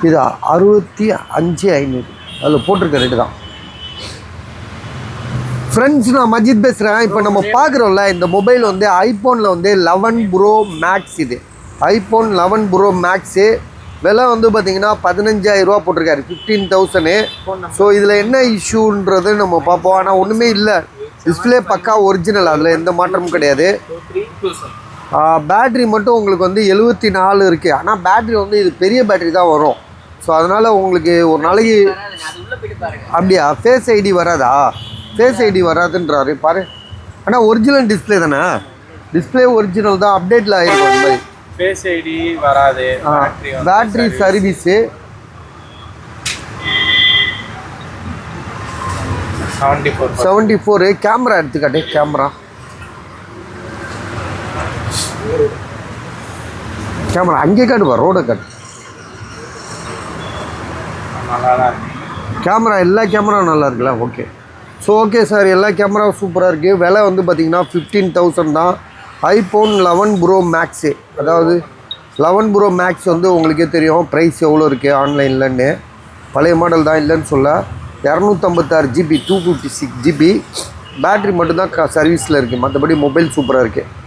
இது 65,500 அதில் போட்டிருக்க ரேட்டு தான். ஃப்ரெண்ட்ஸ், நான் மஜித் பேசுகிறேன். இப்போ நம்ம பார்க்குறோம்ல, இந்த மொபைல் வந்து ஐஃபோனில் வந்து 11 ப்ரோ மேக்ஸ். இது ஐஃபோன் 11 ப்ரோ மேக்ஸு. விலை வந்து பார்த்தீங்கன்னா 15,000 போட்டிருக்காரு, 15,000. ஸோ இதில் என்ன இஷ்யூன்றது நம்ம பார்ப்போம். ஆனால் ஒன்றுமே இல்லை, டிஸ்பிளே பக்கா ஒரிஜினல், அதில் எந்த மாற்றமும் கிடையாது. பேட்ரி மட்டும் உங்களுக்கு வந்து 74 இருக்குது. ஆனால் பேட்ரி வந்து இது பெரிய பேட்ரி தான் வரும். ஸோ அதனால் உங்களுக்கு ஒரு நாளைக்கு அப்படியா ஃபேஸ் ஐடி வராதா? ஃபேஸ் ஐடி வராதுன்றாரு பாரு. ஆனால் ஒரிஜினல் டிஸ்பிளே தானே, டிஸ்பிளே ஒரிஜினல் தான், அப்டேட்டில் ஆகிருக்கும். அந்த மாதிரி ஃபேஸ் ஐடி வராது. Battery service 74. கேமரா எடுத்துக்காட்டு, கேமரா அங்கே காட்டுப்பா, ரோடை காட்டு. கேமரா எல்லா கேமராவும் நல்லா இருக்குல்ல? ஓகே. ஸோ ஓகே சார், எல்லா கேமராவும் சூப்பராக இருக்குது. விலை வந்து பார்த்திங்கன்னா 15,000 தான். ஐஃபோன் 11 ப்ரோ மேக்ஸு, அதாவது 11 ப்ரோ மேக்ஸ் வந்து உங்களுக்கே தெரியும் ப்ரைஸ் எவ்வளோ இருக்குது ஆன்லைன்லன்னு. பழைய மாடல் தான், இல்லைன்னு சொல்ல. 256 GB 256 GB பேட்ரி மட்டும்தான் சர்வீஸில் இருக்குது. மற்றபடி மொபைல் சூப்பராக இருக்குது.